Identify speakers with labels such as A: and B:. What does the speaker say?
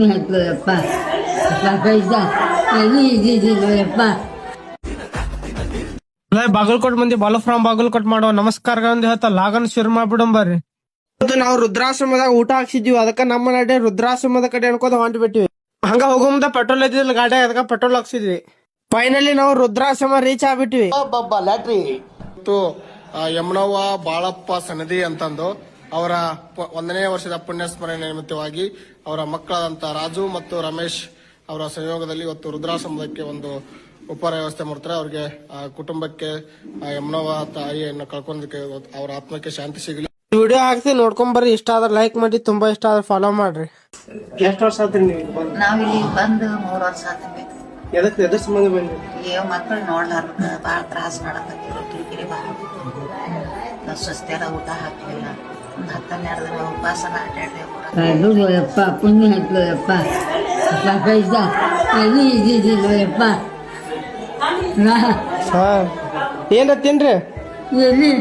A: ಪುಣ್ಯ ಹಾಕ್ಲಪ್ಪ ಪೈಸಾ ಅದು ಇದ್ದಿದ್ದಿಲ್ಲಪ್ಪ.
B: ಬಾಗಲಕೋಟ್ ಮಂದಿ ಬಾಲು ಫ್ರಮ್ ಬಾಗಲಕೋಟ್ ಮಾಡೋ ನಮಸ್ಕಾರ ಹೇಳ್ತಾ ಲಾಗನ್ ಶುರು ಮಾಡ್ಬಿಡಂ ಬರ್ರಿ. ಇವತ್ತು ನಾವು ರುದ್ರಾಶ್ರಮದಾಗ ಊಟ ಹಾಕ್ಸಿದ್ವಿ, ಅದಕ್ಕ ನಮ್ಮ ನಡೆ ರುದ್ರಾಶ್ರಮದ ಕಡೆ ಅನ್ಕೋತ ಹೊಂಟ್ ಬಿಟ್ಟಿವಿ. ಹಂಗ ಹೋಗೋ ಮುಂದೆ ಪೆಟ್ರೋಲ್ ಇದ್ದಿಲ್ಲ ಗಾಡಿ, ಅದಕ್ಕ ಪೆಟ್ರೋಲ್ ಹಾಕ್ಸಿದ್ವಿ. ಫೈನಲಿ ನಾವು ರುದ್ರಾಶ್ರಮ ರೀಚ್ ಆಗ್ಬಿಟ್ವಿ.
C: ಲ್ಯಾಟ್ರಿ ಇವತ್ತು ಯಮನವ್ವ ಬಾಳಪ್ಪ ಸನದಿ ಅಂತಂದು ಅವರ 1ನೇ ವರ್ಷದ ಪುಣ್ಯ ಸ್ಮರಣೆ ನಿಮಿತ್ತವಾಗಿ ಅವರ ಮಕ್ಕಳಾದಂತ ರಾಜು ಮತ್ತು ರಮೇಶ್ ಅವರ ಸಂಯೋಗದಲ್ಲಿ ಇವತ್ತು ರುದ್ರಾಶ್ರಮಕ್ಕೆ ಒಂದು ಉಪಹಾರ ವ್ಯವಸ್ಥೆ ಮಾಡ್ತಾರೆ. ಅವ್ರಿಗೆ ಕುಟುಂಬಕ್ಕೆ ಯಮನವ್ವ ತಾಯಿಯನ್ನು ಕಳ್ಕೊಂಡಕ್ಕೆ ಅವರ ಆತ್ಮಕ್ಕೆ ಶಾಂತಿ ಸಿಗಲಿ.
B: ವಿಡಿಯೋ ಹಾಕ್ಸಿ ನೋಡ್ಕೊಂಡ್ ಬರ್ರಿ. ಇಷ್ಟ ಆದ್ರೆ ಲೈಕ್ ಮಾಡಿ, ತುಂಬಾ ಇಷ್ಟ ಆದ್ರೆ ಫಾಲೋ ಮಾಡ್ರಿ. ಎಷ್ಟು ವರ್ಷ ಆತ್ರಿ ನೀವು
D: ನಾವಿಲ್ಲಿ ಬಂದು 3 ವರ್ಷ ಆತಂಬಿ.
B: ಎದ್ರ ಸಂಬಂಧ ಬಂದ್ರಿ?
D: ಮಕ್ಕಳು ನೋಡ್ಲಾರ್ದ ಬಾಳ ತ್ರಾಸ ಮಾಡಕತ್ತಿದ್ರು. ಕಿರಿಕಿರಿ ಬಾಳ ಸ್ವಸ್ಥೆಲ್ಲ ಊಟ ಹಾಕ್ಲಿಲ್ಲ. ಒಂದ್ 10-12 ದಿನ ಉಪವಾಸನ ಅಡ್ಡಾಡ್ದೇವು.
A: ದುಡ್ಡು ಯಪ್ಪ ಪುಣ್ಯ ಹಾಕ್ಲಪ್ಪ ಪೈಸಾ ಅದು ಇದ್ದಿದ್ದಿಲ್ಲಪ್ಪ.
B: ಏನ್ರ ತಿನ್ರಿ.
A: ಎಲ್ಲಿ